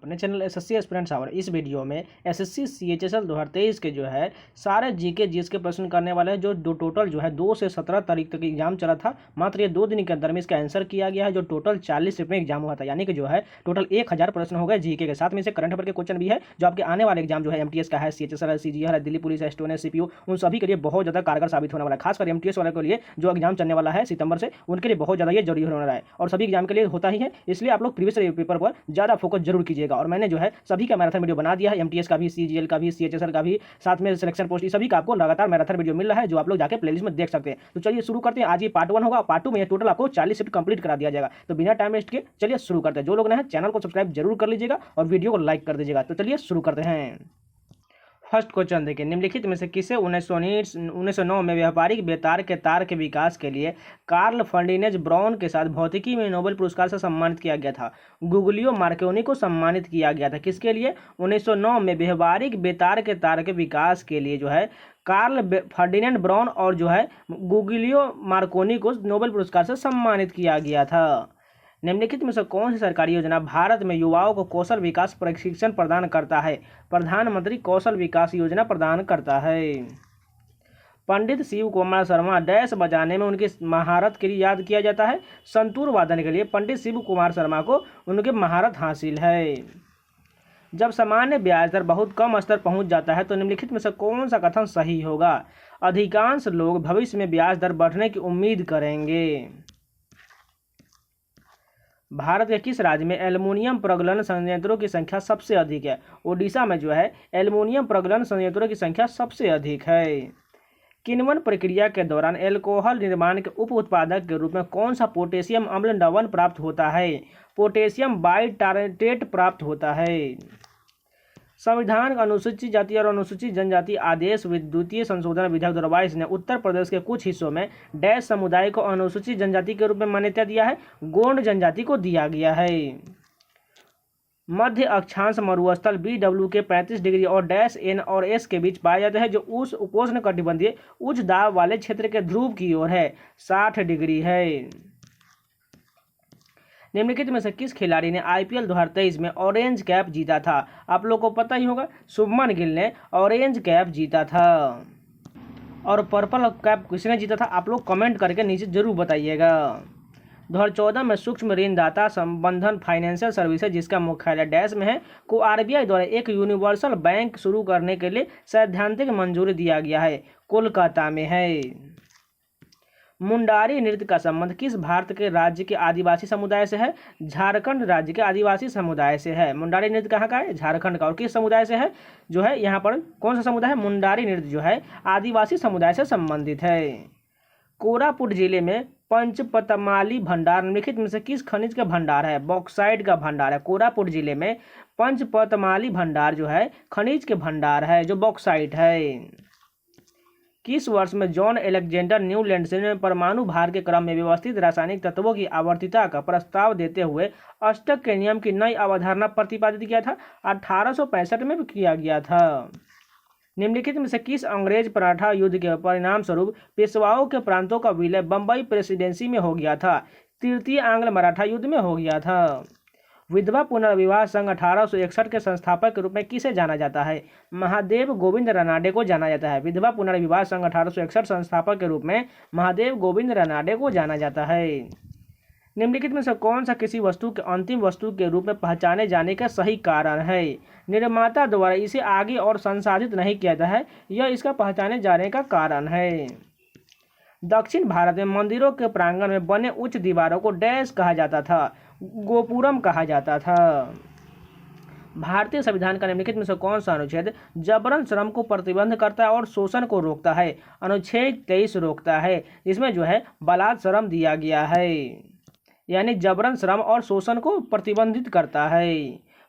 अपने channel SSC aspirants our. इस video में एसएससी सीएचएसएल 2023 के जो है सारे जीके जीएस के प्रश्न करने वाले हैं। जो टोटल जो है 2 से 17 तारीख तक एग्जाम चला था। मात्र ये 2 दिन के अंदर में इसका आंसर किया गया है। जो टोटल 40 शिफ्ट में एग्जाम हुआ था, यानी कि जो है टोटल 1000 प्रश्न हो गए जीके के साथ में से करंट अफेयर के क्वेश्चन भी है जो आपके आने वाले एग्जाम जो है एमटीएस का है, सीएचएसएल है, सीजीएल है, दिल्ली पुलिस है, स्टोन सीपीयू, उन सभी के लिए बहुत ज़्यादा कारगर साबित होने वाला है। खासकर एमटीएस वाले के लिए जो एग्जाम चलने वाला है सितंबर से, उनके लिए बहुत ज़्यादा ये जरूरी होने वाला है और सभी एग्जाम के लिए होता ही है। इसलिए आप लोग प्रीवियस पेपर पर ज़्यादा फोकस जरूर कीजिएगा। और मैंने जो है सभी का मैराथन वीडियो बना दिया है, एमटीएस का भी, सीजीएल का भी, सीएचएसएल का भी, साथ में सिलेक्शन पोस्ट, सभी का आपको लगातार मैराथन वीडियो मिल रहा है जो आप लोग जाके प्लेलिस्ट में देख सकते हैं। तो चलिए शुरू करते हैं। आज ये पार्ट 1 होगा, पार्ट 2 में टोटल आपको 40 शिफ्ट कंप्लीट करा दिया जाएगा। तो बिना टाइम वेस्ट के चलिए शुरू करते हैं। जो लोग नए हैं चैनल को सब्सक्राइब जरूर कर लीजिएगा और वीडियो को लाइक कर दीजिएगा। तो चलिए शुरू करते हैं। फर्स्ट क्वेश्चन देखिए, निम्नलिखित में से किसे 1909 में व्यापारिक बेतार के तार के विकास के लिए कार्ल फर्डिनेज ब्राउन के साथ भौतिकी में नोबेल पुरस्कार से सम्मानित किया गया था? गुगलियो मार्कोनी को सम्मानित किया गया था। किसके लिए? 1909 में व्यापारिक बेतार के तार के विकास के लिए जो है कार्ल फर्डिनेंड ब्राउन और जो है गुगलियो मार्कोनी को नोबेल पुरस्कार से सम्मानित किया गया था। निम्नलिखित में से कौन सी सरकारी योजना भारत में युवाओं को कौशल विकास प्रशिक्षण प्रदान करता है? प्रधानमंत्री कौशल विकास योजना प्रदान करता है। पंडित शिव कुमार शर्मा डैश बजाने में उनकी महारत के लिए याद किया जाता है? संतूर वादन के लिए पंडित शिव कुमार शर्मा को उनकी महारत हासिल है। जब सामान्य ब्याज दर बहुत कम स्तर पहुंच जाता है तो निम्नलिखित में से कौन सा कथन सही होगा? अधिकांश लोग भविष्य में ब्याज दर बढ़ने की उम्मीद करेंगे। भारत के किस राज्य में एल्युमिनियम प्रगलन संयंत्रों की संख्या सबसे अधिक है? ओडिशा में जो है एल्युमिनियम प्रगलन संयंत्रों की संख्या सबसे अधिक है। किण्वन प्रक्रिया के दौरान एल्कोहल निर्माण के उप उत्पादक के रूप में कौन सा पोटेशियम अम्ल लवण प्राप्त होता है? पोटेशियम बाइटारेट प्राप्त होता है। संविधान अनुसूचित जाति और अनुसूचित जनजाति आदेश द्वितीय संशोधन विधेयक 2022 ने उत्तर प्रदेश के कुछ हिस्सों में डैश समुदाय को अनुसूचित जनजाति के रूप में मान्यता दिया है? गोंड जनजाति को दिया गया है। मध्य अक्षांश मरुस्थल BW के 35 डिग्री और डैश N और S के बीच पाए जाते हैं जो उस उपोष्ण कटिबंधीय उच्च दाब वाले क्षेत्र के ध्रुव की ओर है, 60 डिग्री है। निम्नलिखित में से किस खिलाड़ी ने IPL 2023 में ऑरेंज कैप जीता था? आप लोगों को पता ही होगा, शुभमन गिल ने ऑरेंज कैप जीता था। और पर्पल कैप किसने जीता था? आप लोग कमेंट करके नीचे जरूर बताइएगा। 2014 में सूक्ष्म ऋणदाता संबंधन फाइनेंशियल सर्विसेज, जिसका मुख्यालय डैश में है, को RBI द्वारा एक यूनिवर्सल बैंक शुरू करने के लिए सैद्धांतिक मंजूरी दिया गया है, कोलकाता में है। मुंडारी नृत्य का संबंध किस भारत के राज्य के आदिवासी समुदाय से है? झारखंड राज्य के आदिवासी समुदाय से है। मुंडारी नृत्य कहाँ का है? झारखंड का। और किस समुदाय से है? जो है यहाँ पर कौन सा समुदाय है? मुंडारी नृत्य जो है आदिवासी समुदाय से संबंधित है। कोरापुट जिले में पंचपतमाली भंडार निम्नलिखित में से किस खनिज का भंडार है? बॉक्साइट का भंडार है। कोरापुट जिले में पंचपतमाली भंडार जो है खनिज के भंडार है जो बॉक्साइट है। किस वर्ष में जॉन एलेक्जेंडर न्यूलैंडसन ने परमाणु भार के क्रम में व्यवस्थित रासायनिक तत्वों की आवर्तिता का प्रस्ताव देते हुए अष्टक के नियम की नई अवधारणा प्रतिपादित किया था? 1865 में किया गया था। निम्नलिखित में से किस अंग्रेज मराठा युद्ध के परिणाम स्वरूप पेशवाओं के प्रांतों का विलय बंबई प्रेसिडेंसी में हो गया था? तृतीय आंग्ल मराठा युद्ध में हो गया था। विधवा पुनर्विवाह संघ 1861 के संस्थापक के रूप में किसे जाना जाता है? महादेव गोविंद रनाडे को जाना जाता है। विधवा पुनर्विवाह संघ 1861 संस्थापक के रूप में महादेव गोविंद रनाडे को जाना जाता है। निम्नलिखित में से कौन सा किसी वस्तु के अंतिम वस्तु के रूप में पहचाने जाने का सही कारण है? निर्माता द्वारा इसे आगे और संसाधित नहीं किया जाता है, यह इसका पहचाने जाने का कारण है। दक्षिण भारत में मंदिरों के प्रांगण में बने उच्च दीवारों को डैश कहा जाता था? गोपुरम कहा जाता था। भारतीय संविधान का निम्नलिखित में से कौन सा अनुच्छेद जबरन श्रम को प्रतिबंध करता है और शोषण को रोकता है? अनुच्छेद 23 रोकता है, जिसमें जो है बलात् श्रम दिया गया है, यानी जबरन श्रम और शोषण को प्रतिबंधित करता है।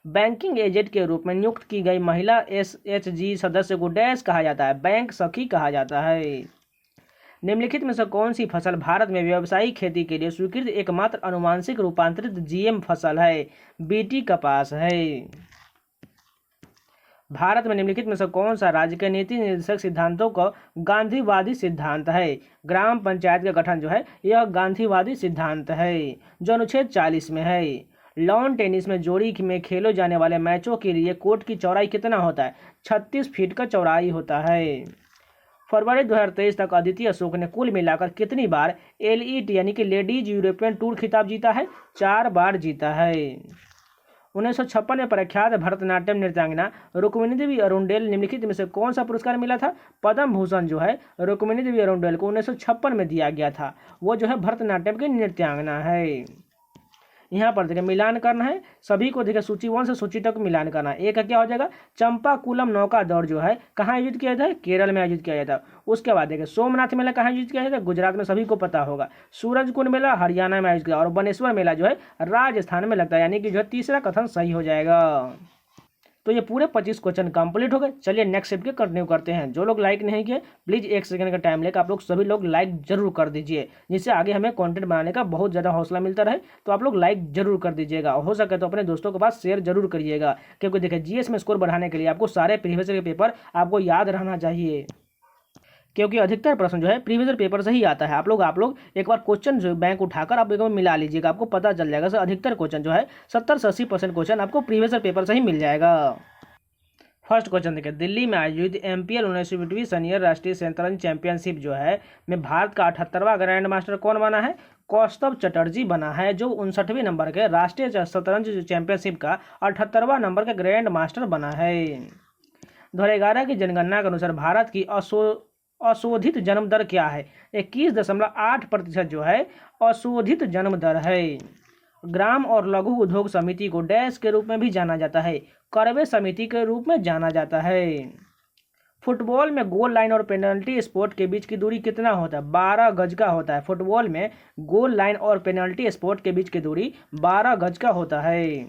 बैंकिंग एजेंट के रूप में नियुक्त की गई महिला SHG सदस्य को डैश कहा जाता है? बैंक सखी कहा जाता है। निम्नलिखित में से कौन सी फसल भारत में व्यावसायिक खेती के लिए स्वीकृत एकमात्र अनुवांशिक रूपांतरित GM फसल है? BT कपास है। भारत में निम्नलिखित में से कौन सा राज्य के नीति निर्देशक सिद्धांतों का गांधीवादी सिद्धांत है? ग्राम पंचायत का गठन जो है यह गांधीवादी सिद्धांत है जो अनुच्छेद 40 में है। लॉन टेनिस में जोड़ी में खेले जाने वाले मैचों के लिए कोर्ट की चौड़ाई कितना होता है? 36 फीट का चौड़ाई होता है। फरवरी 2023 तक अदिति अशोक ने कुल मिलाकर कितनी बार LET यानी कि लेडीज यूरोपियन टूर खिताब जीता है? 4 बार जीता है। 1956 में प्रख्यात भरतनाट्यम नृत्यांगना रुक्मिणी देवी अरुंडेल निम्नलिखित में से कौन सा पुरस्कार मिला था? पद्म भूषण जो है रुक्मिणी देवी अरुंडेल को 1956 में दिया गया था। वो जो है भरतनाट्यम की नृत्यांगना है। यहाँ पर देखिए मिलान करना है सभी को, देखिए सूची 1 से सूची तक मिलान करना है। एक क्या हो जाएगा? चंपाकुलम नौका दौड़ जो है कहाँ आयोजित किया जाता है? केरल में आयोजित किया जाता है। उसके बाद देखिए सोमनाथ मेला कहाँ आयोजित किया जाता है? गुजरात में, सभी को पता होगा। सूरजकुंड मेला हरियाणा में आयोजित किया, और बनेश्वर मेला जो है राजस्थान में लगता है, यानी कि जो है तीसरा कथन सही हो जाएगा। तो ये पूरे 25 क्वेश्चन कंप्लीट हो गए। चलिए नेक्स्ट स्टेप के कंटिन्यू करते हैं। जो लोग लाइक नहीं किए प्लीज़ 1 सेकंड का टाइम लेकर आप लोग सभी लोग लाइक जरूर कर दीजिए, जिससे आगे हमें कंटेंट बनाने का बहुत ज़्यादा हौसला मिलता रहे। तो आप लोग लाइक जरूर कर दीजिएगा, हो सके तो अपने दोस्तों के पास शेयर जरूर करिएगा, क्योंकि देखिए GS में स्कोर बढ़ाने के लिए आपको सारे प्रीवियस ईयर के पेपर आपको याद रहना चाहिए, क्योंकि अधिकतर प्रश्न जो है प्रीवियस ईयर पेपर से ही आता है। आप लोग एक बार क्वेश्चन जो बैंक उठाकर आप एक बार मिला लीजिएगा, आपको पता चल जाएगा। सर अधिकतर क्वेश्चन जो है 70 से 80% क्वेश्चन आपको प्रीवियस ईयर पेपर से ही मिल जाएगा। फर्स्ट क्वेश्चन देखिए, दिल्ली में आयोजित MPL 19वीं सीनियर राष्ट्रीय शतरंज चैंपियनशिप जो है में भारत का 78वां ग्रैंड मास्टर कौन बना है? कौस्तभ चटर्जी बना है, जो 59वें नंबर के राष्ट्रीय शतरंज चैंपियनशिप का 78वां नंबर का ग्रैंड मास्टर बना है। 2011 की जनगणना के अनुसार भारत की अशोधित जन्म दर क्या है? 21.8% जो है अशोधित जन्म दर है। ग्राम और लघु उद्योग समिति को डैश के रूप में भी जाना जाता है, करवे समिति के रूप में जाना जाता है। फुटबॉल में गोल लाइन और पेनल्टी स्पॉट के बीच की दूरी कितना होता है? 12 गज का होता है। फुटबॉल में गोल लाइन और पेनल्टी स्पॉट के बीच की दूरी 12 गज का होता है।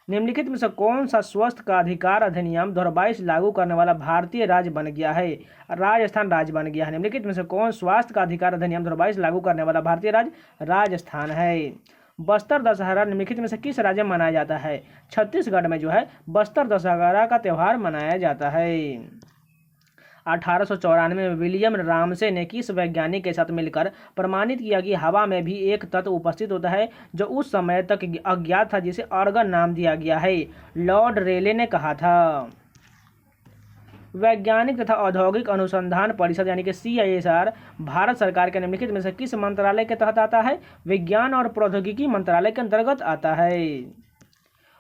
निम्नलिखित में से कौन सा स्वास्थ्य का अधिकार अधिनियम 2022 लागू करने वाला भारतीय राज्य बन गया है? राजस्थान राज्य बन गया है। निम्नलिखित में से कौन स्वास्थ्य का अधिकार अधिनियम 2022 लागू करने वाला भारतीय राज्य? राजस्थान है। बस्तर दशहरा निम्नलिखित में से किस राज्य में मनाया जाता है? छत्तीसगढ़ में जो है बस्तर दशहरा का त्यौहार मनाया जाता है। 1894 में विलियम रामसे ने किस वैज्ञानिक के साथ मिलकर प्रमाणित किया कि हवा में भी एक तत्व उपस्थित होता है जो उस समय तक अज्ञात था, जिसे आर्गन नाम दिया गया है? लॉर्ड रेले ने कहा था। वैज्ञानिक तथा औद्योगिक अनुसंधान परिषद यानी कि CISR भारत सरकार के निम्नलिखित में से किस मंत्रालय के तहत आता है? विज्ञान और प्रौद्योगिकी मंत्रालय के अंतर्गत आता है।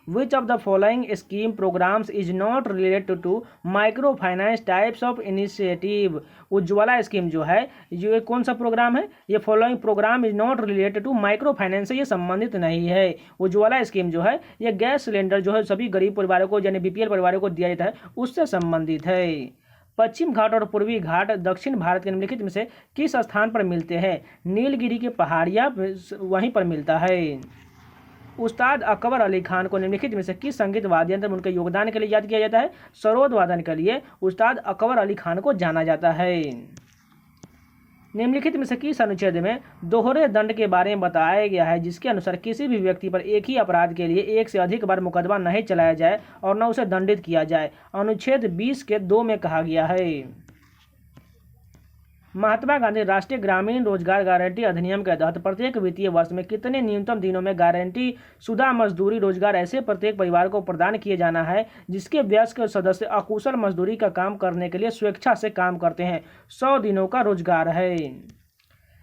Which of the following scheme programs is not related to microfinance types of initiative? Ujjwala scheme जो है ये कौन सा प्रोग्राम है? ये following program is not related to micro finance से ये संबंधित नहीं है। उज्ज्वला स्कीम जो है ये गैस सिलेंडर जो है सभी गरीब परिवारों को यानी BPL परिवारों को दिया जाता है, उससे संबंधित है। पश्चिम घाट और पूर्वी घाट दक्षिण भारत के निम्नलिखित में से किस स्थान पर मिलते हैं? नीलगिरी की पहाड़ियाँ वहीं पर मिलता है। उस्ताद अकबर अली खान को निम्नलिखित में से किस संगीत वाद्य यंत्र में उनके योगदान के लिए याद किया जाता है? सरोद वादन के लिए उस्ताद अकबर अली खान को जाना जाता है। निम्नलिखित में से किस अनुच्छेद में दोहरे दंड के बारे में बताया गया है, जिसके अनुसार किसी भी व्यक्ति पर एक ही अपराध के लिए एक से अधिक बार मुकदमा नहीं चलाया जाए और न उसे दंडित किया जाए? अनुच्छेद 20 के 2 में कहा गया है। महात्मा गांधी राष्ट्रीय ग्रामीण रोजगार गारंटी अधिनियम के तहत प्रत्येक वित्तीय वर्ष में कितने न्यूनतम दिनों में गारंटी शुदा मजदूरी रोजगार ऐसे प्रत्येक परिवार को प्रदान किए जाना है जिसके वयस्क सदस्य अकुशल मजदूरी का काम करने के लिए स्वेच्छा से काम करते हैं? 100 दिनों का रोजगार है।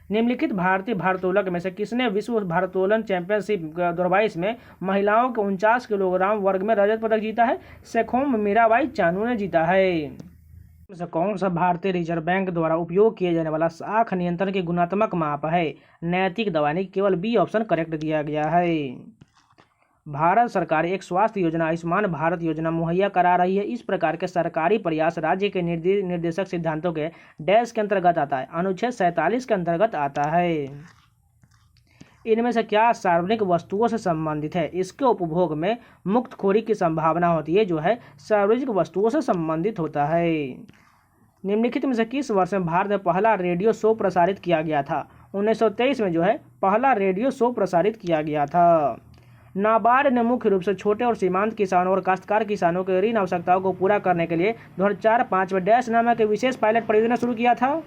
निम्नलिखित भारतीय भारोत्तोलक में से किसने विश्व भारोत्तोलन चैंपियनशिप 2022 में महिलाओं के 49 किलोग्राम वर्ग में रजत पदक जीता है? सेखोम मीराबाई चानू ने जीता है। कौन सा भारतीय रिजर्व बैंक द्वारा उपयोग किए जाने वाला साख नियंत्रण की गुणात्मक माप है? नैतिक दवा, यानी केवल B ऑप्शन करेक्ट दिया गया है। भारत सरकार एक स्वास्थ्य योजना आयुष्मान भारत योजना मुहैया करा रही है। इस प्रकार के सरकारी प्रयास राज्य के निर्देशक सिद्धांतों के डैश के अंतर्गत आता है? अनुच्छेद 47 के अंतर्गत आता है। इनमें से क्या सार्वजनिक वस्तुओं से संबंधित है? इसके उपभोग में मुक्तखोरी की संभावना होती है, जो है सार्वजनिक वस्तुओं से संबंधित होता है। निम्नलिखित में से किस वर्ष में भारत में पहला रेडियो शो प्रसारित किया गया था? 1923 में जो है पहला रेडियो शो प्रसारित किया गया था। नाबार्ड ने मुख्य रूप से छोटे और सीमांत किसानों और काश्तकार किसानों के ऋण आवश्यकताओं को पूरा करने के लिए 2004-05 में डैश नामक विशेष पायलट परियोजना शुरू किया था?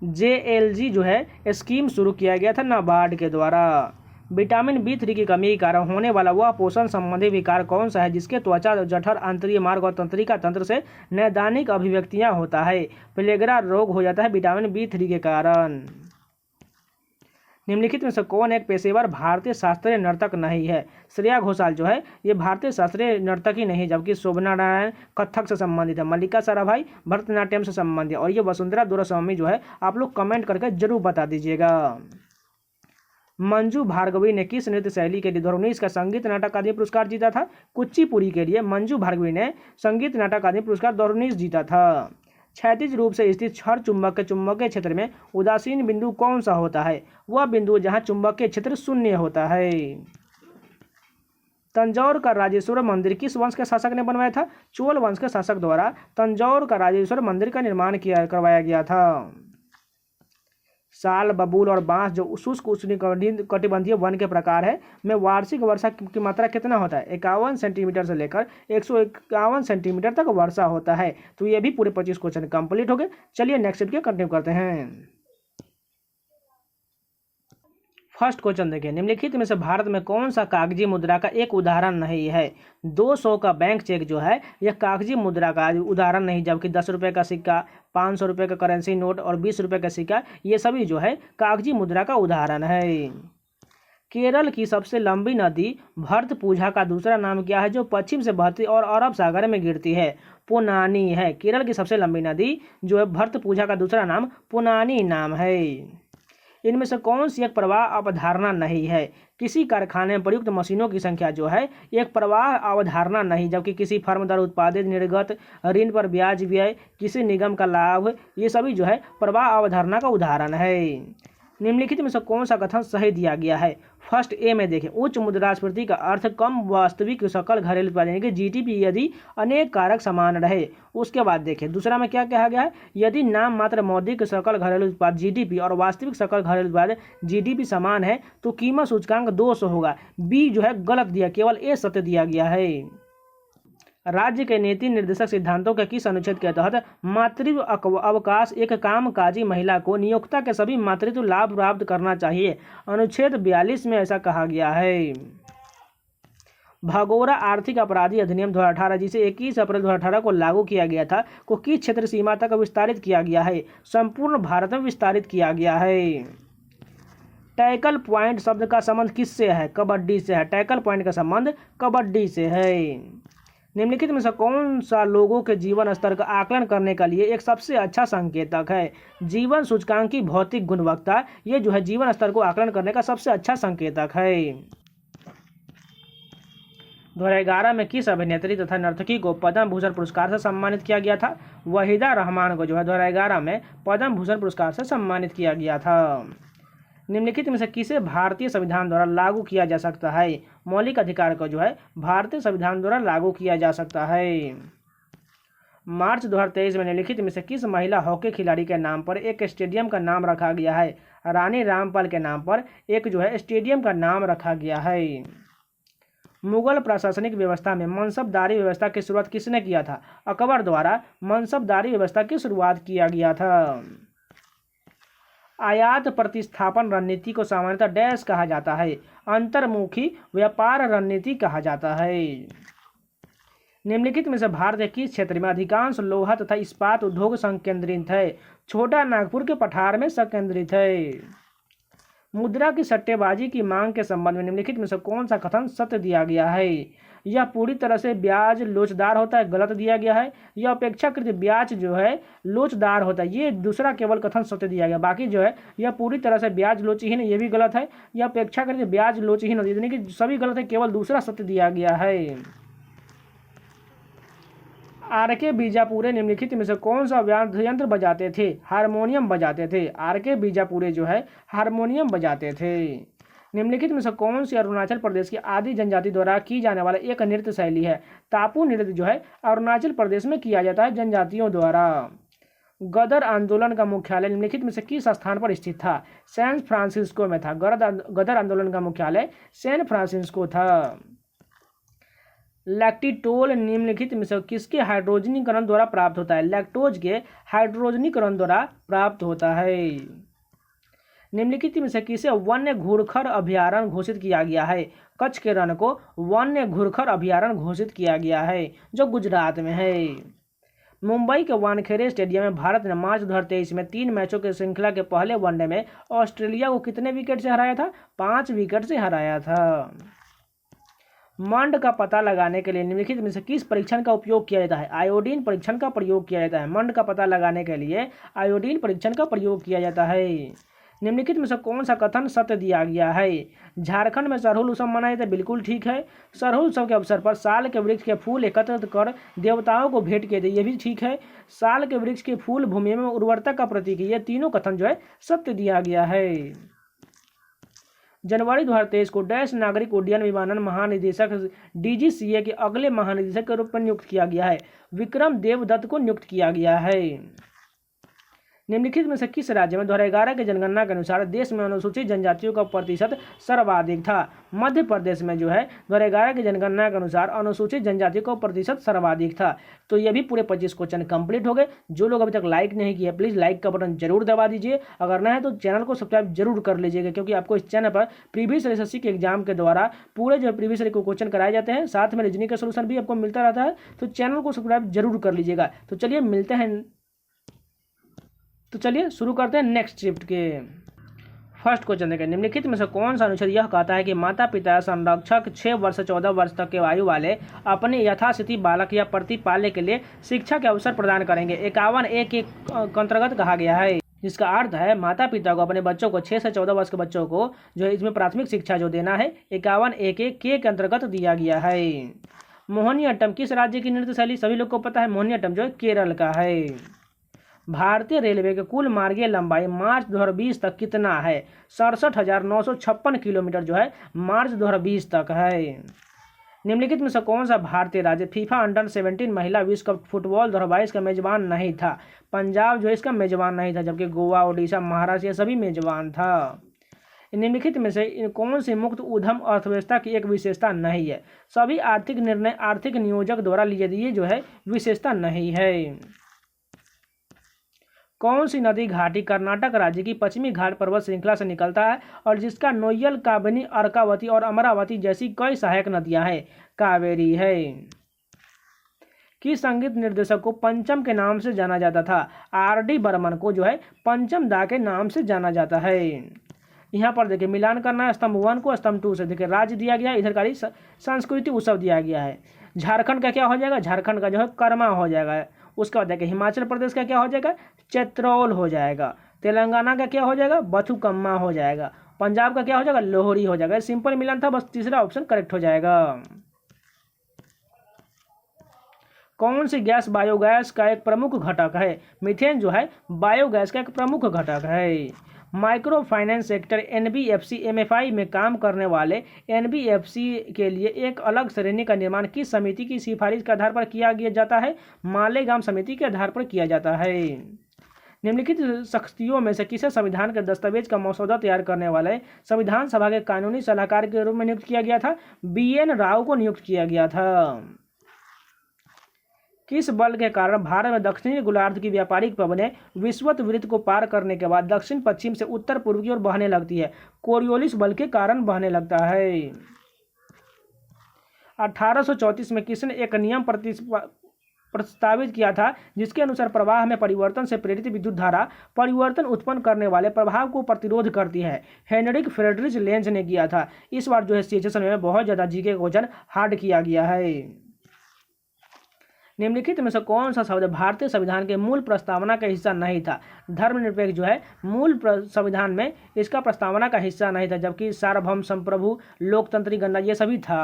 JLG जो है स्कीम शुरू किया गया था नाबार्ड के द्वारा। विटामिन B3 की कमी के कारण होने वाला वह पोषण संबंधी विकार कौन सा है जिसके त्वचा, जठर, आंतरिक मार्ग और तंत्रिका तंत्र से नैदानिक अभिव्यक्तियां होता है? प्लेगरा रोग हो जाता है विटामिन B3 के कारण। निम्नलिखित में से कौन एक पेशेवर भारतीय शास्त्रीय नर्तक नहीं है? श्रेया घोषाल जो है ये भारतीय शास्त्रीय नर्तक ही नहीं, जबकि शोभना नारायण कथक से संबंधित है, मल्लिका साराभाई भरतनाट्यम से संबंधित है, और ये वसुंधरा दुरास्वामी जो है आप लोग कमेंट करके जरूर बता दीजिएगा। मंजू भार्गवी ने किस नृत्य शैली के लिए 2019 का संगीत नाटक अकादमी पुरस्कार जीता था? कुचिपुड़ी के लिए मंजू भार्गवी ने संगीत नाटक अकादमी पुरस्कार 2019 जीता था। क्षैतिज रूप से स्थित छड़ चुंबक के चुंबकीय क्षेत्र में उदासीन बिंदु कौन सा होता है? वह बिंदु जहां चुंबकीय क्षेत्र शून्य होता है। तंजौर का राजेश्वर मंदिर किस वंश के शासक ने बनवाया था? चोल वंश के शासक द्वारा तंजौर का राजेश्वर मंदिर का निर्माण करवाया गया था। साल, बबूल और बांस जो शुष्क उष्णकटिबंधीय वन के प्रकार है में वार्षिक वर्षा की मात्रा कितना होता है? 51 सेंटीमीटर से लेकर 151 सेंटीमीटर तक वर्षा होता है। तो ये भी पूरे 25 क्वेश्चन कंप्लीट हो गए। चलिए नेक्स्ट के कंटिन्यू करते हैं। फर्स्ट क्वेश्चन देखिए, निम्नलिखित में से भारत में कौन सा कागजी मुद्रा का एक उदाहरण नहीं है? 200 का बैंक चेक जो है यह कागजी मुद्रा का उदाहरण नहीं, जबकि 10 रुपये का सिक्का, 500 रुपये का करेंसी नोट और 20 रुपये का सिक्का ये सभी जो है कागजी मुद्रा का उदाहरण है। केरल की सबसे लंबी नदी भरतपुझा का दूसरा नाम क्या है जो पश्चिम से बहती और अरब सागर में गिरती है? पुनानी है। केरल की सबसे लंबी नदी जो है भरतपुझा का दूसरा नाम पुनानी नाम है। इनमें से कौन सी एक प्रवाह अवधारणा नहीं है? किसी कारखाने में प्रयुक्त मशीनों की संख्या जो है एक प्रवाह अवधारणा नहीं, जबकि किसी फर्म द्वारा उत्पादित निर्गत ऋण पर ब्याज व्यय, किसी निगम का लाभ, ये सभी जो है प्रवाह अवधारणा का उदाहरण है। निम्नलिखित में से कौन सा कथन सही दिया गया है? फर्स्ट ए में देखें, उच्च मुद्रास्फीति का अर्थ कम वास्तविक सकल घरेलू उत्पाद यानी कि जीडीपी यदि अनेक कारक समान रहे। उसके बाद देखें दूसरा में क्या कहा गया है? यदि नाम मात्र मौद्रिक सकल घरेलू उत्पाद जीडीपी और वास्तविक सकल घरेलू उत्पाद जीडीपी समान है तो कीमत सूचकांक 200 होगा। बी जो है गलत दिया, केवल ए सत्य दिया गया है। राज्य के नीति निर्देशक सिद्धांतों के किस अनुच्छेद के तहत मातृत्व अवकाश एक कामकाजी महिला को नियोक्ता के सभी मातृत्व लाभ प्राप्त करना चाहिए? अनुच्छेद 42 में ऐसा कहा गया है। भगोड़ा आर्थिक अपराधी अधिनियम 2018 जिसे 21 अप्रैल 2018 को लागू किया गया था को किस क्षेत्र सीमा तक विस्तारित किया गया है? संपूर्ण भारत में विस्तारित किया गया है। टैकल पॉइंट शब्द का संबंध किससे है? कबड्डी से है। टैकल पॉइंट का संबंध कबड्डी से है। निम्नलिखित में से कौन सा लोगों के जीवन स्तर का आकलन करने के लिए एक सबसे अच्छा संकेतक है? जीवन सूचकांक की भौतिक गुणवत्ता ये जो है जीवन स्तर को आकलन करने का सबसे अच्छा संकेतक है। 2011 में किस अभिनेत्री तथा नर्तकी को पद्म भूषण पुरस्कार से सम्मानित किया गया था? वहीदा रहमान को जो है 2011 में पद्म भूषण पुरस्कार से सम्मानित किया गया था। निम्नलिखित में से किसे भारतीय संविधान द्वारा लागू किया जा सकता है? मौलिक अधिकार को जो है भारतीय संविधान द्वारा लागू किया जा सकता है। मार्च 2023 में निम्नलिखित में से किस महिला हॉकी खिलाड़ी के नाम पर एक स्टेडियम का नाम रखा गया है? रानी रामपाल के नाम पर एक जो है स्टेडियम का नाम रखा गया है। मुगल प्रशासनिक व्यवस्था में मनसबदारी व्यवस्था की शुरुआत किसने किया था? अकबर द्वारा मनसबदारी व्यवस्था की शुरुआत किया गया था। आयात प्रतिस्थापन रणनीति को सामान्यतः डैश कहा जाता है? अंतर्मुखी व्यापार रणनीति कहा जाता है। निम्नलिखित में से भारत के किस क्षेत्र में अधिकांश लोहा तथा इस्पात उद्योग संकेंद्रित है? छोटा नागपुर के पठार में संकेंद्रित है। मुद्रा की सट्टेबाजी की मांग के संबंध में निम्नलिखित में से कौन सा कथन सत्य दिया गया है? यह पूरी तरह से ब्याज लोचदार होता है, गलत दिया गया है। यह अपेक्षाकृत ब्याज जो है लोचदार होता है, ये दूसरा केवल कथन सत्य दिया गया। बाकी जो है यह पूरी तरह से ब्याज लोचहीन, ये भी गलत है। यह अपेक्षाकृत ब्याज लोचहीन होती है, यानी कि सभी गलत है, केवल दूसरा सत्य दिया गया है। आर.के. बीजापुरे निम्नलिखित में से कौन सा वाद्य यंत्र बजाते थे? हारमोनियम बजाते थे। आर.के. बीजापुरे जो है हारमोनियम बजाते थे। निम्नलिखित में से कौन सी अरुणाचल प्रदेश की आदि जनजाति द्वारा की जाने वाला एक नृत्य शैली है? टापू नृत्य जो है अरुणाचल प्रदेश में किया जाता है जनजातियों द्वारा। गदर आंदोलन का मुख्यालय निम्नलिखित में से किस स्थान पर स्थित था? सैन फ्रांसिस्को में था। गदर आंदोलन का मुख्यालय सैन फ्रांसिस्को था। लैक्टिटोल निम्नलिखित में से किसके हाइड्रोजनीकरण द्वारा प्राप्त होता है? लैक्टोज के हाइड्रोजनीकरण द्वारा प्राप्त होता है। निम्नलिखित में से किसे वन्य घूरखर अभयारण्य घोषित किया गया है? कच्छ के रण को वन्य घूरखर अभयारण्य घोषित किया गया है, जो गुजरात में है। मुंबई के वानखेड़े स्टेडियम में भारत ने मार्च 2023 में 3 मैचों की श्रृंखला के पहले वनडे में ऑस्ट्रेलिया को कितने विकेट से हराया था? 5 विकेट से हराया था। मंड का पता लगाने के लिए निम्नलिखित में से किस परीक्षण का उपयोग किया जाता है? आयोडीन परीक्षण का प्रयोग किया जाता है। मंड का पता लगाने के लिए आयोडीन परीक्षण का प्रयोग किया जाता है। निम्नलिखित में से कौन सा कथन सत्य दिया गया है? झारखंड में सरहुल उत्सव मनाया जाता है, बिल्कुल ठीक है। सरहुल उत्सव के अवसर पर साल के वृक्ष के फूल एकत्रित कर देवताओं को भेंट किए थे, ये भी ठीक है। साल के वृक्ष के फूल भूमि में उर्वरता का प्रतीक है, ये तीनों कथन जो है सत्य दिया गया है। जनवरी 2023 को डैश नागरिक उड्डयन विमानन महानिदेशक DGCA के अगले महानिदेशक के रूप में नियुक्त किया गया है? विक्रम देवदत्त को नियुक्त किया गया है। निम्नलिखित में से किस राज्य में 2011 की जनगणना के अनुसार देश में अनुसूचित जनजातियों का प्रतिशत सर्वाधिक था? मध्य प्रदेश में जो है 2011 की जनगणना के अनुसार अनुसूचित जनजातियों का प्रतिशत सर्वाधिक था। तो ये भी पूरे 25 क्वेश्चन कंप्लीट हो गए। जो लोग अभी तक लाइक नहीं किए प्लीज़ लाइक का बटन जरूर दबा दीजिए। अगर नहीं है तो चैनल को सब्सक्राइब जरूर कर लीजिएगा, क्योंकि आपको इस चैनल पर प्रीवियस SSC के एग्जाम के द्वारा पूरे जो प्रीवियस को क्वेश्चन कराए जाते हैं, साथ में रीजनिंग का सोल्यूशन भी आपको मिलता रहता है। तो चैनल को सब्सक्राइब जरूर कर लीजिएगा। तो चलिए मिलते हैं, तो चलिए शुरू करते हैं नेक्स्ट शिफ्ट के। फर्स्ट क्वेश्चन देखें, निम्नलिखित में से कौन सा अनुच्छेद यह कहता है कि माता पिता संरक्षक 6 वर्ष से 14 वर्ष तक के आयु वाले अपने यथास्थिति बालक या प्रतिपाल्य के लिए शिक्षा के अवसर प्रदान करेंगे? 51A के अंतर्गत कहा गया है, जिसका अर्थ है माता पिता को अपने बच्चों को 6 से 14 वर्ष के बच्चों को जो है इसमें प्राथमिक शिक्षा जो देना है 51A के अंतर्गत दिया गया है। मोहिनीअट्टम किस राज्य की नृत्य शैली? सभी लोग को पता है मोहिनीअट्टम जो है केरल का है। भारतीय रेलवे के कुल मार्गीय लंबाई मार्च 2020 तक कितना है? 67,956 किलोमीटर जो है मार्च 2020 तक है। निम्नलिखित में से कौन सा भारतीय राज्य फीफा अंडर 17 महिला विश्व कप फुटबॉल 2022 का मेजबान नहीं था? पंजाब जो है इसका मेजबान नहीं था, जबकि गोवा, ओडिशा, महाराष्ट्र ये सभी मेजबान था। निम्नलिखित में से कौन सी मुक्त उद्यम अर्थव्यवस्था की एक विशेषता नहीं है? सभी आर्थिक निर्णय आर्थिक नियोजक द्वारा लिए गए जो है विशेषता नहीं है। कौन सी नदी घाटी कर्नाटक राज्य की पश्चिमी घाट पर्वत श्रृंखला से निकलता है और जिसका नोयल, काबिनी, अर्कावती और अमरावती जैसी कई सहायक नदियां हैं? कावेरी है। किस संगीत निर्देशक को पंचम के नाम से जाना जाता था? RD बर्मन को जो है पंचम दा के नाम से जाना जाता है। यहाँ पर देखिए मिलान करना है स्तंभ 1 को स्तंभ 2 से। देखिए राज्य दिया गया है, इधर का संस्कृति उत्सव दिया गया है। झारखंड का क्या हो जाएगा? झारखंड का जो है कर्मा हो जाएगा। उसके बाद देखिए हिमाचल प्रदेश का क्या हो जाएगा? चैत्रौल हो जाएगा। तेलंगाना का क्या हो जाएगा? बथुकम्मा हो जाएगा। पंजाब का क्या हो जाएगा? लोहरी हो जाएगा। सिंपल मिलान था, बस तीसरा ऑप्शन करेक्ट हो जाएगा। कौन सी गैस बायोगैस का एक प्रमुख घटक है? मीथेन जो है बायोगैस का एक प्रमुख घटक है। Micro finance sector NBFC MFI में काम करने वाले NBFC के लिए एक अलग श्रेणी का निर्माण किस समिति की सिफारिश के आधार पर किया जाता है? मालेगाम समिति के आधार पर किया जाता है। निम्नलिखित शख्सियों में से किसे संविधान के दस्तावेज का मसौदा तैयार करने वाले संविधान सभा के कानूनी सलाहकार के रूप में नियुक्त किया गया था? BN राव को नियुक्त किया गया था। किस बल के कारण भारत में दक्षिणी गोलार्ध की व्यापारिक पवनें विषुवत वृत्त को पार करने के बाद दक्षिण पश्चिम से उत्तर पूर्व की ओर बहने लगती है? कोरियोलिस बल के कारण बहने लगता है। 1834 में किसने एक नियम प्रस्तावित किया था जिसके अनुसार प्रवाह में परिवर्तन से प्रेरित विद्युत धारा परिवर्तन उत्पन्न करने वाले प्रभाव को प्रतिरोध करती है? हेनरिक फ्रेडरिच लेंज ने किया था। इस बार जो है सेशन में बहुत ज़्यादा जीके क्वेश्चन हार्ड किया गया है। निम्नलिखित में से कौन सा शब्द भारतीय संविधान के मूल प्रस्तावना का हिस्सा नहीं था? धर्मनिरपेक्ष जो है मूल संविधान में इसका प्रस्तावना का हिस्सा नहीं था, जबकि सार्वभौम, संप्रभु, लोकतंत्री गणना ये सभी था।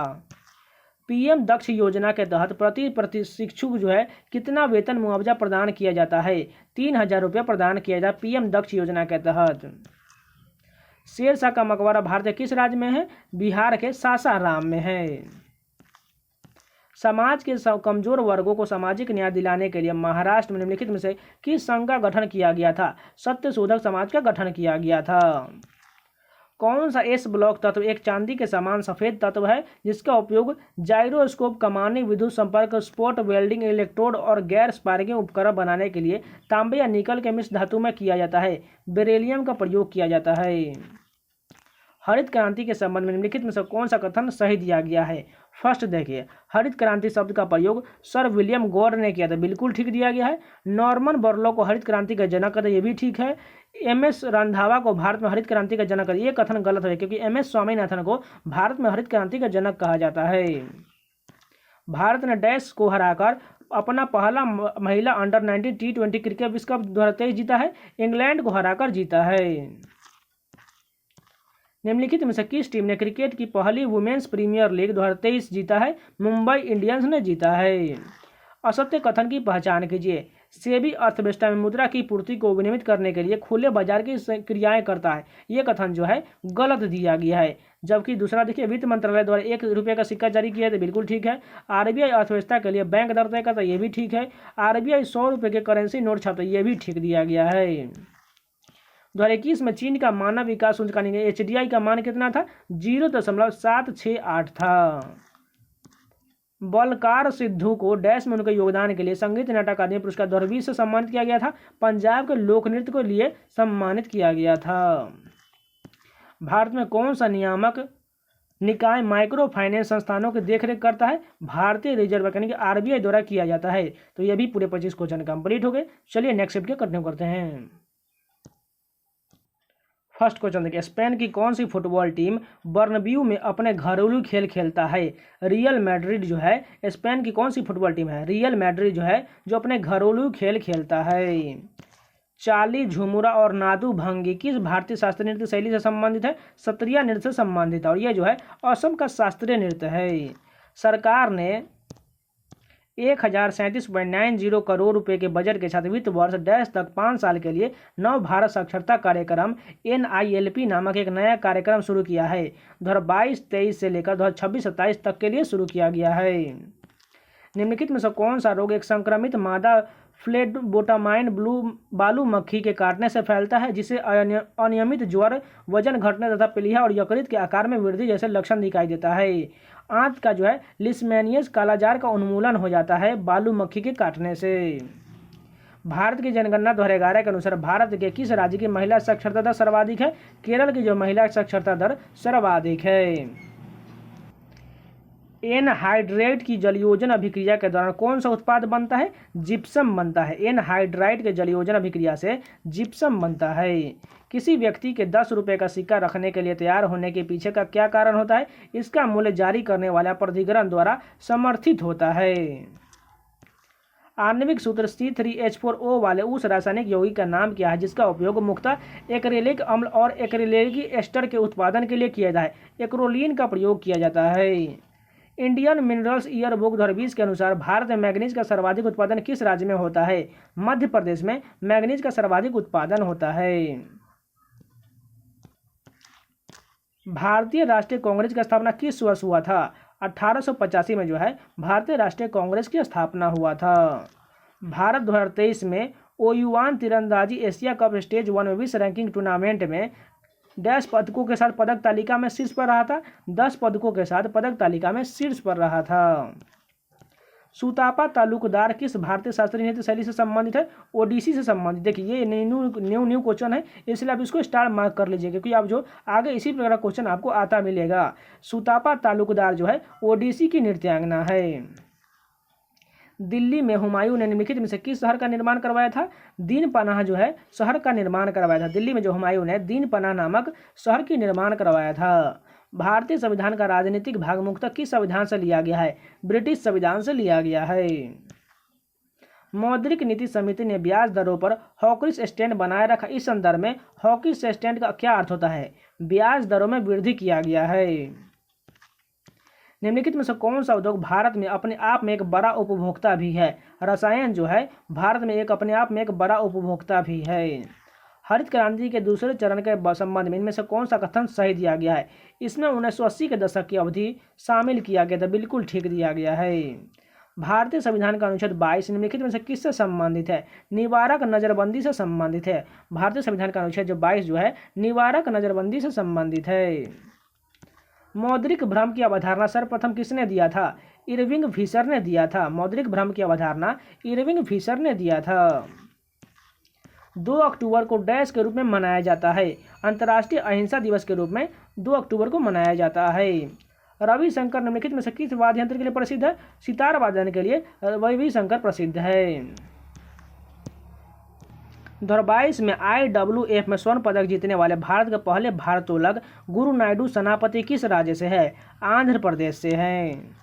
PM दक्ष योजना के तहत प्रति शिक्षक जो है कितना वेतन मुआवजा प्रदान किया जाता है? 3,000 रुपया प्रदान किया जाता है PM दक्ष योजना के तहत। शेरशाह का मकबरा भारत के किस राज्य में है? बिहार के सासाराम में है। समाज के कमजोर वर्गों को सामाजिक न्याय दिलाने के लिए महाराष्ट्र में निम्नलिखित में से किस संघ का गठन किया गया था? सत्यशोधक समाज का गठन किया गया था। कौन सा एस ब्लॉक तत्व एक चांदी के समान सफेद तत्व है जिसका उपयोग जाइरोस्कोप, कमानी, विद्युत संपर्क, स्पॉट वेल्डिंग, इलेक्ट्रोड और गैर स्पार्किंग उपकरण बनाने के लिए तांबे या निकल के मिश्र धातु में किया जाता है? बेरिलियम का प्रयोग किया जाता है। हरित क्रांति के संबंध में निम्नलिखित में से कौन सा कथन सही दिया गया है? फर्स्ट देखिए, हरित क्रांति शब्द का प्रयोग सर विलियम गॉड ने किया था, बिल्कुल ठीक दिया गया है। नॉर्मन बोरलॉग को हरित क्रांति का जनक कहते हैं, ये भी ठीक है। एम.एस. रंधावा को भारत में हरित क्रांति का जनक, ये कथन गलत है क्योंकि एम.एस. स्वामीनाथन को भारत में हरित क्रांति का जनक कहा जाता है। भारत ने डैश को हराकर अपना पहला महिला अंडर 19 T20 क्रिकेट विश्व कप 2023 जीता है, इंग्लैंड को हराकर जीता है। निम्नलिखित में से किस टीम ने क्रिकेट की पहली वुमेन्स प्रीमियर लीग 2023 जीता है? मुंबई इंडियंस ने जीता है। असत्य कथन की पहचान कीजिए। सेबी अर्थव्यवस्था में मुद्रा की पूर्ति को विनियमित करने के लिए खुले बाजार की क्रियाएं करता है, ये कथन जो है गलत दिया गया है। जबकि दूसरा देखिए, वित्त मंत्रालय द्वारा 1 रुपये का सिक्का जारी किया है, तो बिल्कुल ठीक है। आरबीआई अर्थव्यवस्था के लिए बैंक दर तय करता है, ये भी ठीक है। आरबीआई 100 रुपये के करेंसी नोट छापता है, ये भी ठीक दिया गया है। 2021 में चीन का मानव विकास सूचकांक HDI का मान कितना था? 0.768 था। बलकार सिद्धू को डैश में उनके योगदान के लिए संगीत नाटक अकादमी पुरस्कार 2020 से सम्मानित किया गया था। पंजाब के लोक नृत्य को लिए सम्मानित किया गया था। भारत में कौन सा नियामक निकाय माइक्रो फाइनेंस संस्थानों की देखरेख करता है? भारतीय रिजर्व बैंक यानी कि RBI द्वारा किया जाता है। तो ये भी पूरे 25 क्वेश्चन कंप्लीट हो गए। चलिए नेक्स्ट शिफ्ट के कंटिन्यू करते हैं। फर्स्ट क्वेश्चन देखिए, स्पेन की कौन सी फुटबॉल टीम बर्नब्यू में अपने घरेलू खेल खेलता है? रियल मैड्रिड जो है, स्पेन की कौन सी फुटबॉल टीम है? रियल मैड्रिड जो है, जो अपने घरेलू खेल खेलता है। चाली, झुमुरा और नादू भंगी किस भारतीय शास्त्रीय नृत्य शैली से संबंधित है? सत्रिया नृत्य से संबंधित है और ये जो है असम का शास्त्रीय नृत्य है। सरकार ने 1037.90 करोड़ रुपए के बजट के साथ वित्त वर्ष डैश तक 5 साल के लिए नव भारत साक्षरता कार्यक्रम NILP नामक एक नया कार्यक्रम शुरू किया है। 2022-23 से लेकर 2026-27 तक के लिए शुरू किया गया है। निम्नलिखित में से कौन सा रोग एक संक्रमित मादा फ्लेबोटामाइन बालू मक्खी के काटने से फैलता है, जिसे अनियमित ज्वर, वजन घटने तथा पीलिया और यकृत के आकार में वृद्धि जैसे लक्षण दिखाई देता है? आंत का जो है लिस्मेनियस कालाजार का उन्मूलन हो जाता है बालू मक्खी के काटने से। भारत की जनगणना 2011 के अनुसार भारत के किस राज्य की महिला साक्षरता दर सर्वाधिक है? केरल की जो महिला साक्षरता दर सर्वाधिक है। एनहाइड्राइड की जलयोजन अभिक्रिया के दौरान कौन सा उत्पाद बनता है? जिप्सम बनता है। एनहाइड्राइड के जलयोजन अभिक्रिया से जिप्सम बनता है। किसी व्यक्ति के 10 रुपये का सिक्का रखने के लिए तैयार होने के पीछे का क्या कारण होता है? इसका मूल्य जारी करने वाला प्राधिकरण द्वारा समर्थित होता है। आणविक सूत्र C3H4O वाले उस रासायनिक यौगिक का नाम क्या है जिसका उपयोग मुख्यतः एक्रिलिक अम्ल और एक्रिलिक एस्टर के उत्पादन के लिए किया जाता है? एक्रोलीन का प्रयोग किया जाता है। इंडियन मिनरल्स ईयर बुक 2020 के अनुसार भारत में मैग्नीज का सर्वाधिक उत्पादन किस राज्य में होता है? मध्य प्रदेश में मैग्नीज का सर्वाधिक उत्पादन होता है। भारतीय राष्ट्रीय कांग्रेस की स्थापना किस वर्ष हुआ था? 1885 में जो है भारतीय राष्ट्रीय कांग्रेस की स्थापना हुआ था। भारत 2023 में ओयुआन तीरंदाजी एशिया कप स्टेज 1 में विश्व रैंकिंग टूर्नामेंट में डैश पदकों के साथ पदक तालिका में शीर्ष पर रहा था? 10 पदकों के साथ पदक तालिका में शीर्ष पर रहा था। सुतापा तालुकदार किस भारतीय शास्त्रीय नृत्य शैली से संबंधित है? ओडिसी से संबंधित। देखिए ये न्यू क्वेश्चन है, इसलिए आप इसको स्टार मार्क कर लीजिए क्योंकि आप जो आगे इसी प्रकार का क्वेश्चन आपको आता मिलेगा। सुतापा तालुकदार जो है ओडिसी की नृत्यांगना है। दिल्ली में हुमायूं ने निम्नलिखित में से किस शहर का निर्माण करवाया था? दीन पनाह जो है शहर का निर्माण करवाया था। दिल्ली में जो हुमायूं ने दीन पनाह नामक शहर की निर्माण करवाया था। भारतीय संविधान का राजनीतिक भाग मुख्यतः किस संविधान से लिया गया है? ब्रिटिश संविधान से लिया गया है। मौद्रिक नीति समिति ने ब्याज दरों पर हॉकिश स्टैंड बनाए रखा। इस संदर्भ में हॉकिश स्टैंड का क्या अर्थ होता है? ब्याज दरों में वृद्धि किया गया है। निम्नलिखित में से कौन सा उद्योग भारत में अपने आप में एक बड़ा उपभोक्ता भी है? रसायन जो है भारत में एक अपने आप में एक बड़ा उपभोक्ता भी है। हरित क्रांति के दूसरे चरण के संबंध में इनमें से कौन सा कथन सही दिया गया है? इसमें 1980 के दशक की अवधि शामिल किया गया था, बिल्कुल ठीक दिया गया है। भारतीय संविधान का अनुच्छेद 22 निम्नलिखित में से किससे संबंधित है? निवारक नजरबंदी से संबंधित है। भारतीय संविधान का अनुच्छेद जो 22 जो है निवारक नजरबंदी से संबंधित है। मौद्रिक भ्रम की अवधारणा सर्वप्रथम किसने दिया था? इरविंग फिशर ने दिया था। मौद्रिक भ्रम की अवधारणा इरविंग फिशर ने दिया था। 2 अक्टूबर को डैश के रूप में मनाया जाता है? अंतर्राष्ट्रीय अहिंसा दिवस के रूप में 2 अक्टूबर को मनाया जाता है। रविशंकर निम्नलिखित में से किस वाद्य यंत्र के लिए प्रसिद्ध है? सितार वादन के लिए रविशंकर प्रसिद्ध है। 2022 में IWF में स्वर्ण पदक जीतने वाले भारत के पहले भारोत्तोलक गुरु नायडू सेनापति किस राज्य से है? आंध्र प्रदेश से हैं।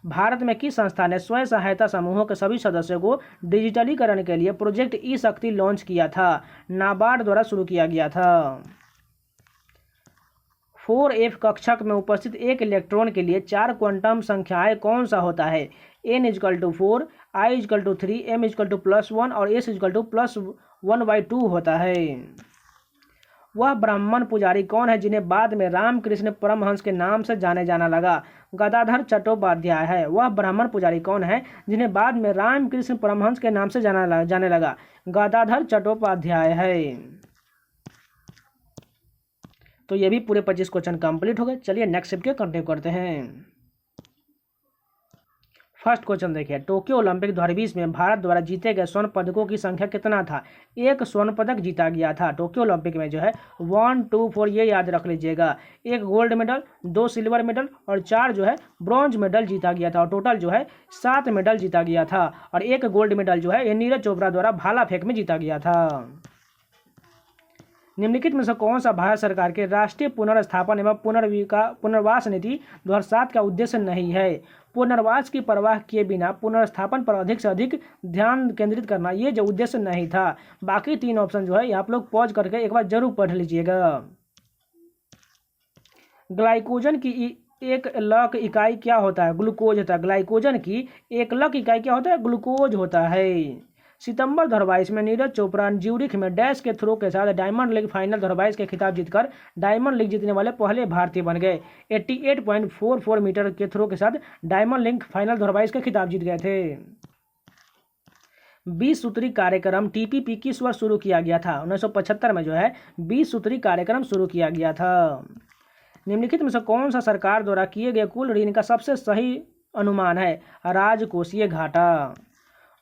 भारत में किस संस्था ने स्वयं सहायता समूहों के सभी सदस्यों को डिजिटलीकरण के लिए प्रोजेक्ट ई शक्ति लॉन्च किया था? नाबार्ड द्वारा शुरू किया गया था। 4F कक्षक में उपस्थित एक इलेक्ट्रॉन के लिए 4 क्वांटम संख्याएं कौन सा होता है? n=4, i=3, m=+1 और s=+1/2 होता है। वह ब्राह्मण पुजारी कौन है जिन्हें बाद में रामकृष्ण परमहंस के नाम से जाने जाना लगा? गदाधर चट्टोपाध्याय है। वह ब्राह्मण पुजारी कौन है जिन्हें बाद में रामकृष्ण परमहंस के नाम से जाने लगा? गदाधर चट्टोपाध्याय है। तो ये भी पूरे 25 क्वेश्चन कंप्लीट हो गए। चलिए नेक्स्ट शिफ्ट के कंटिन्यू करते हैं। फर्स्ट क्वेश्चन देखिए, टोक्यो ओलंपिक 2020 में भारत द्वारा जीते गए स्वर्ण पदकों की संख्या कितना था? 1 स्वर्ण पदक जीता गया था टोक्यो ओलंपिक में जो है 1, 2, 4 ये याद रख लीजिएगा। 1 गोल्ड मेडल, 2 सिल्वर मेडल और 4 जो है ब्रॉन्ज मेडल जीता गया था और टोटल जो है 7 मेडल जीता गया था। और 1 गोल्ड मेडल जो है ये नीरज चोपड़ा द्वारा भाला फेंक में जीता गया था। निम्नलिखित में से कौन सा भारत सरकार के राष्ट्रीय पुनर्स्थापन एवं पुनर्वास नीति 2007 का उद्देश्य नहीं है? पुनर्वास की परवाह किए बिना पुनर्स्थापन पर अधिक से अधिक ध्यान केंद्रित करना, ये जो उद्देश्य नहीं था। बाकी 3 ऑप्शन जो है आप लोग पॉज करके एक बार जरूर पढ़ लीजिएगा। ग्लाइकोजन की एकलक इकाई क्या होता है? ग्लूकोज होता है। ग्लाइकोजन की एकलक इकाई क्या होता है? ग्लूकोज होता है। सितंबर 2022 में नीरज चोपड़ा ज्यूरिख में डैश के थ्रो के साथ डायमंड लीग फाइनल 2022 के खिताब जीतकर डायमंड लीग जीतने वाले पहले भारतीय बन गए। 88.44 मीटर के थ्रो के साथ डायमंड लीग फाइनल 2022 के खिताब जीत गए थे। 20 सूत्री कार्यक्रम TPP किस वर्ष शुरू किया गया था? 1975 में जो है 20 सूत्री कार्यक्रम शुरू किया गया था। निम्नलिखित में से कौन सा सरकार द्वारा किए गए कुल ऋण का सबसे सही अनुमान है? राजकोषीय घाटा।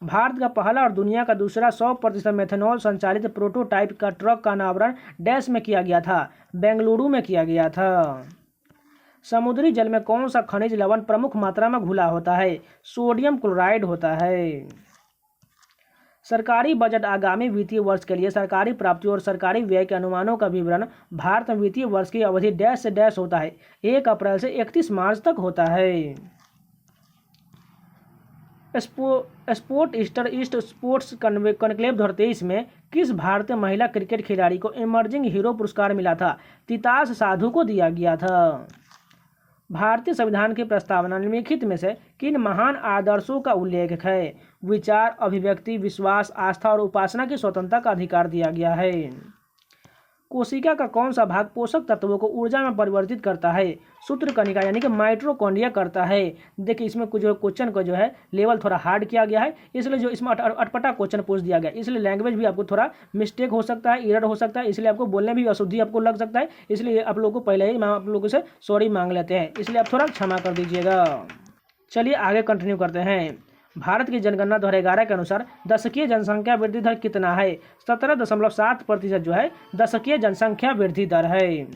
भारत का पहला और दुनिया का दूसरा 100% मेथनॉल संचालित प्रोटोटाइप का ट्रक का अनावरण डैश में किया गया था? बेंगलुरु में किया गया था। समुद्री जल में कौन सा खनिज लवण प्रमुख मात्रा में घुला होता है? सोडियम क्लोराइड होता है। सरकारी बजट आगामी वित्तीय वर्ष के लिए सरकारी प्राप्तियों और सरकारी व्यय के अनुमानों का विवरण भारत में वित्तीय वर्ष की अवधि डैश से डैश होता है? 1 अप्रैल से 31 मार्च तक होता है। स्पोर्ट ईस्ट स्पोर्ट्स कॉन्क्लेव 2023 में किस भारतीय महिला क्रिकेट खिलाड़ी को इमर्जिंग हीरो पुरस्कार मिला था? तितास साधु को दिया गया था। भारतीय संविधान की प्रस्तावना निम्नलिखित में से किन महान आदर्शों का उल्लेख है? विचार, अभिव्यक्ति, विश्वास, आस्था और उपासना की स्वतंत्रता का अधिकार दिया गया है। कोशिका का कौन सा भाग पोषक तत्वों को ऊर्जा में परिवर्तित करता है? सूत्रकणिका यानी कि माइटोकॉन्ड्रिया करता है। देखिए इसमें कुछ जो क्वेश्चन को जो है लेवल थोड़ा हार्ड किया गया है, इसलिए जो इसमें अटपटा क्वेश्चन पूछ दिया गया, इसलिए लैंग्वेज भी आपको थोड़ा मिस्टेक हो सकता है, एरर हो सकता है, इसलिए आपको बोलने भी अशुद्धि आपको लग सकता है। इसलिए आप लोगों को पहले ही मैं आप लोगों से सॉरी मांग लेते हैं, इसलिए आप थोड़ा क्षमा कर दीजिएगा। चलिए आगे कंटिन्यू करते हैं। भारत की जनगणना 2011 के अनुसार दशकीय जनसंख्या वृद्धि दर कितना है? 17.7% जो है दशकीय जनसंख्या वृद्धि दर है।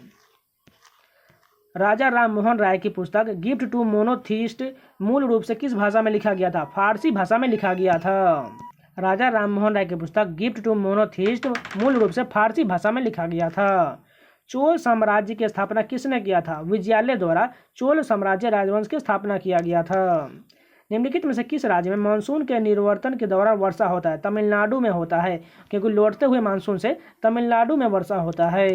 राजा राम मोहन राय की पुस्तक गिफ्ट टू मोनोथीस्ट मूल रूप से किस भाषा में लिखा गया था? फारसी भाषा में लिखा गया था। राजा राम मोहन राय की पुस्तक गिफ्ट टू मोनोथीस्ट मूल रूप से फारसी भाषा में लिखा गया था। चोल साम्राज्य की स्थापना किसने किया था? विजयालय द्वारा चोल साम्राज्य राजवंश की स्थापना किया गया था। निम्नलिखित में से किस राज्य में मानसून के निर्वर्तन के दौरान वर्षा होता है? तमिलनाडु में होता है, क्योंकि लौटते हुए मानसून से तमिलनाडु में वर्षा होता है।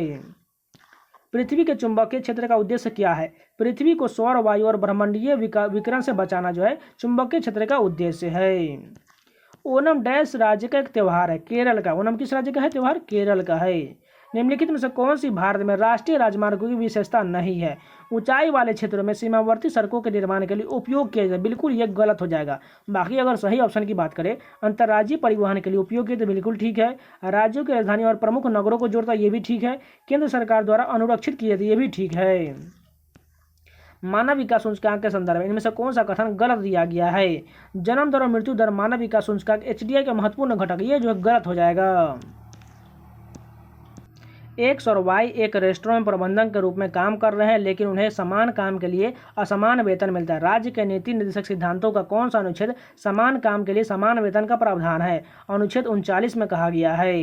पृथ्वी के चुंबकीय क्षेत्र का उद्देश्य क्या है? पृथ्वी को सौर, वायु और ब्रह्मांडीय विकिरण से बचाना जो है चुंबकीय क्षेत्र का उद्देश्य है। ओणम डैश राज्य का एक त्यौहार है? केरल का। ओणम किस राज्य का है त्यौहार? केरल का है। निम्नलिखित में से कौन सी भारत में राष्ट्रीय राजमार्गों की विशेषता नहीं है? ऊंचाई वाले क्षेत्रों में सीमावर्ती सड़कों के निर्माण के लिए उपयोग किया जाए, बिल्कुल ये गलत हो जाएगा। बाकी अगर सही ऑप्शन की बात करें, अंतर्राज्यीय परिवहन के लिए उपयोग किया तो बिल्कुल ठीक है। राज्यों की राजधानी और प्रमुख नगरों को जोड़ता ये भी ठीक है। केंद्र सरकार द्वारा अनुरक्षित किए थे ये भी ठीक है। मानव विकास सूचकांक के संदर्भ में इनमें से कौन सा कथन गलत दिया गया है? जन्म दर और मृत्यु दर मानव विकास सूचकांक HDI का महत्वपूर्ण घटक, ये जो है गलत हो जाएगा। एक्स और वाई एक रेस्टोरेंट में प्रबंधक के रूप में काम कर रहे हैं, लेकिन उन्हें समान काम के लिए असमान वेतन मिलता है। राज्य के नीति निर्देशक सिद्धांतों का कौन सा अनुच्छेद समान काम के लिए समान वेतन का प्रावधान है? अनुच्छेद 39 में कहा गया है।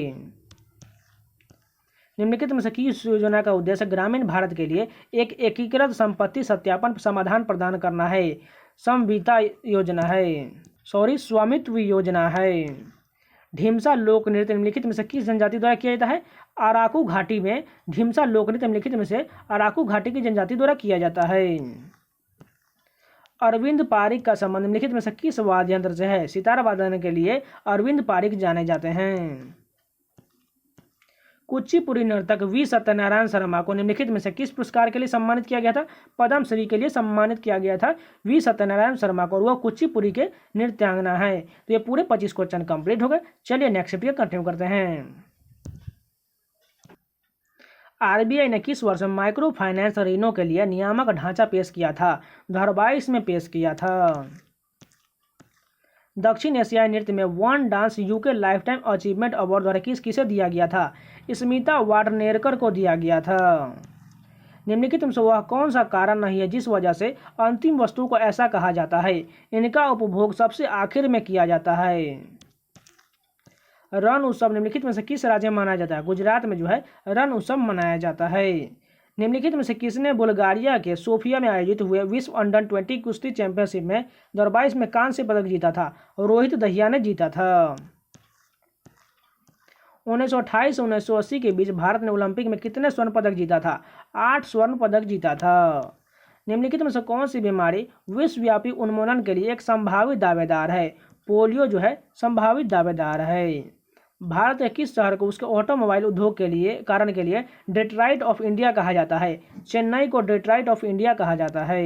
निम्नलिखित में से किस योजना का उद्देश्य ग्रामीण भारत के लिए एक एकीकृत संपत्ति सत्यापन समाधान प्रदान करना है? समविता योजना है, स्वामित्व योजना है। ढीमसा लोक नृत्य निम्नलिखित में से किस जनजाति द्वारा किया जाता है? अराकू घाटी में ढीमसा लोक नृत्य निम्नलिखित में से अराकू घाटी की जनजाति द्वारा किया जाता है। अरविंद पारिक का संबंध निम्नलिखित में से किस वाद्य यंत्र से है? सितार वादन के लिए अरविंद पारिक जाने जाते हैं। कुचिपुड़ी नर्तक वी सत्यनारायण शर्मा को निम्नलिखित में से किस पुरस्कार के लिए सम्मानित किया गया था? पद्मश्री के लिए सम्मानित किया गया था वी सत्यनारायण शर्मा को, और वह कुचिपुड़ी के नृत्यांगना है। तो ये पूरे 25 क्वेश्चन कंप्लीट हो गए। चलिए नेक्स्ट वीडियो कंटिन्यू करते हैं। RBI ने किस वर्ष में माइक्रो फाइनेंस ऋणों के लिए नियामक ढांचा पेश किया था? 2022 में पेश किया था। दक्षिण एशियाई नृत्य में one dance UK lifetime achievement award द्वारा किसे दिया गया था? स्मिता वाडनेरकर को दिया गया था। निम्नलिखित में से वह कौन सा कारण नहीं है जिस वजह से अंतिम वस्तु को ऐसा कहा जाता है? इनका उपभोग सबसे आखिर में किया जाता है। रण उत्सव निम्नलिखित में से किस राज्य में मनाया जाता है? गुजरात में जो है रण उत्सव मनाया जाता है। निम्नलिखित में से किसने बुल्गारिया के सोफिया में आयोजित हुए विश्व अंडर 20 कुश्ती चैंपियनशिप में 2022 में कांस्य पदक जीता था? रोहित दहिया ने जीता था। 1928 और 1980 के बीच भारत ने ओलंपिक में कितने स्वर्ण पदक जीता था? 8 स्वर्ण पदक जीता था। निम्नलिखित में से कौन सी बीमारी विश्वव्यापी उन्मूलन के लिए एक संभावित दावेदार है? पोलियो जो है संभावित दावेदार है। भारत के किस शहर को उसके ऑटोमोबाइल उद्योग के लिए के लिए डेट्राइट ऑफ इंडिया कहा जाता है? चेन्नई को डेट्राइट ऑफ इंडिया कहा जाता है।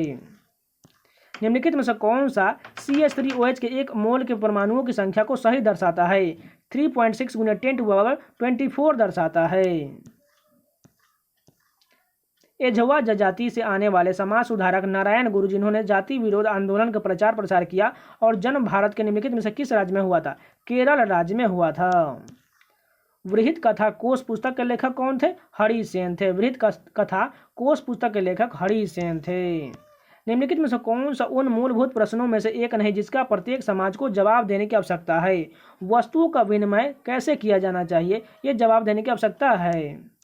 निम्नलिखित में से कौन सा CH3OH के एक मोल के परमाणुओं की संख्या को सही दर्शाता है? 3.6 × 10⁻24 दर्शाता है। एझवा जनजाति से आने वाले समाज सुधारक नारायण गुरु, जिन्होंने जाति विरोध आंदोलन का प्रचार प्रसार किया और जन्म भारत के निम्नलिखित में से किस राज्य में हुआ था? केरल राज्य में हुआ था। वृहत कथा कोश पुस्तक के लेखक कौन थे? हरि सेन थे। वृहत कथा कोश पुस्तक के लेखक हरि सेन थे। निम्नलिखित में से कौन सा उन मूलभूत प्रश्नों में से एक नहीं जिसका प्रत्येक समाज को जवाब देने की आवश्यकता है? वस्तुओं का विनिमय कैसे किया जाना चाहिए, ये जवाब देने की आवश्यकता है।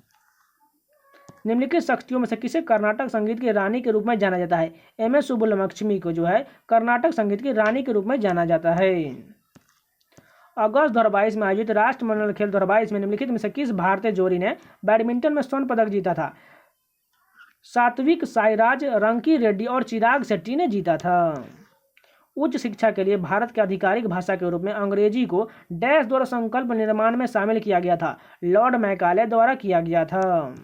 निम्नलिखित शक्तियों में से किसे कर्नाटक संगीत की रानी के रूप में जाना जाता है? MS सुब्बलक्ष्मी को जो है कर्नाटक संगीत की रानी के रूप में जाना जाता है। अगस्त 2022 में आयोजित राष्ट्रमंडल खेल 2022 में निम्नलिखित में से किस भारतीय जोड़ी ने बैडमिंटन में स्वर्ण पदक जीता था? सात्विक साईराज, रंकी रेड्डी और चिराग शेट्टी ने जीता था। उच्च शिक्षा के लिए भारत के आधिकारिक भाषा के रूप में अंग्रेजी को डैश द्वारा संकल्प निर्माण में शामिल किया गया था? लॉर्ड मैकाले द्वारा किया गया था।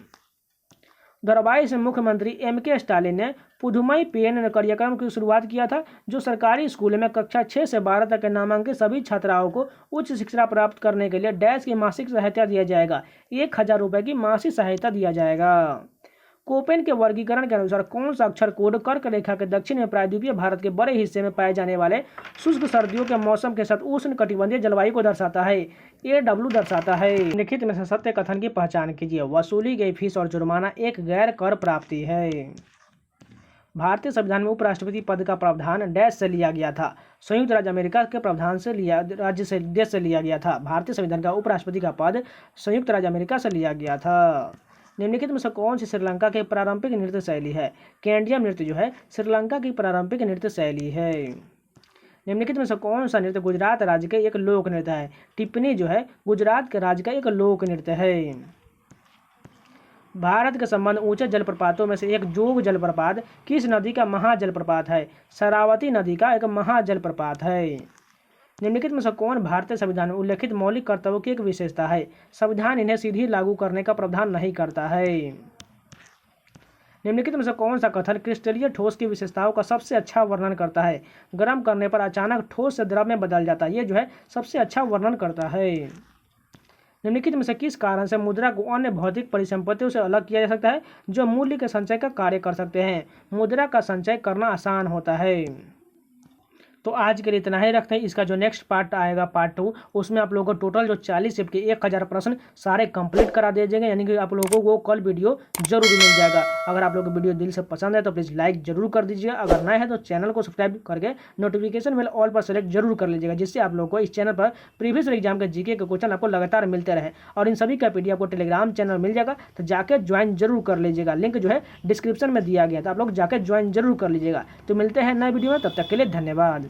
2022 में मुख्यमंत्री MK स्टालिन ने पुधुमई पेन कार्यक्रम की शुरुआत किया था, जो सरकारी स्कूलों में कक्षा 6 से 12 तक के नामांकित सभी छात्राओं को उच्च शिक्षा प्राप्त करने के लिए डैश की मासिक सहायता दिया जाएगा। 1000 रुपये की मासिक सहायता दिया जाएगा। कोपेन के वर्गीकरण के अनुसार कौन सा अक्षर कोड कर्क रेखा के दक्षिण में प्रायद्वीपीय भारत के बड़े हिस्से में पाए जाने वाले शुष्क सर्दियों के मौसम के साथ उष्ण कटिबंधीय जलवायु को दर्शाता है? AW दर्शाता है। लिखित में से सत्य कथन की पहचान कीजिए। वसूली गई फीस और जुर्माना एक गैर कर प्राप्ति है। भारतीय संविधान में उपराष्ट्रपति पद का प्रावधान डैश से लिया गया था? संयुक्त राज्य अमेरिका के प्रावधान से देश से लिया गया था। भारतीय संविधान का उपराष्ट्रपति का पद संयुक्त राज्य अमेरिका से लिया गया था। निम्नलिखित में से कौन सी श्रीलंका की पारंपरिक नृत्य शैली है? केंडियम नृत्य जो है श्रीलंका की पारंपरिक नृत्य शैली है। निम्नलिखित में से कौन सा नृत्य गुजरात राज्य के एक लोक नृत्य है? टिप्पणी जो है गुजरात के राज्य का एक लोक नृत्य है। भारत के संबंध ऊंचे जलप्रपातों में से एक जोग जलप्रपात किस नदी का महाजलप्रपात है? शरावती नदी का एक महाजलप्रपात है। निम्नलिखित में से कौन भारतीय संविधान में उल्लेखित मौलिक कर्तव्यों की एक विशेषता है? संविधान इन्हें सीधे लागू करने का प्रावधान नहीं करता है। निम्नलिखित में से कौन सा कथन क्रिस्टलीय ठोस की विशेषताओं का सबसे अच्छा वर्णन करता है? गर्म करने पर अचानक ठोस से द्रव में बदल जाता है। ये जो है सबसे अच्छा वर्णन करता है। निम्नलिखित में से किस कारण से मुद्रा को अन्य भौतिक परिसंपत्तियों से अलग किया जा सकता है जो मूल्य के संचय का कार्य कर सकते हैं? मुद्रा का संचय करना आसान होता है। तो आज के लिए इतना ही रखते हैं। इसका जो नेक्स्ट पार्ट आएगा पार्ट 2, उसमें आप लोगों को टोटल जो 40 शिफ्ट के 1000 प्रश्न सारे कंप्लीट करा दिए जाएंगे, यानी कि आप लोगों को कल वीडियो जरूर मिल जाएगा। अगर आप लोगों को वीडियो दिल से पसंद है तो प्लीज़ लाइक जरूर कर दीजिएगा। अगर नए है तो चैनल को सब्सक्राइब करके नोटिफिकेशन बेल ऑल पर सेलेक्ट जरूर कर लीजिएगा, जिससे आप लोगों को इस चैनल पर प्रीवियस एग्जाम के जीके के क्वेश्चन आपको लगातार मिलते रहे। और इन सभी का PDF आपको टेलीग्राम चैनल मिल जाएगा, तो जाकर ज्वाइन जरूर कर लीजिएगा। लिंक जो है डिस्क्रिप्शन में दिया गया, तो आप लोग जाकर ज्वाइन जरूर कर लीजिएगा। तो मिलते हैं नए वीडियो में, तब तक के लिए धन्यवाद।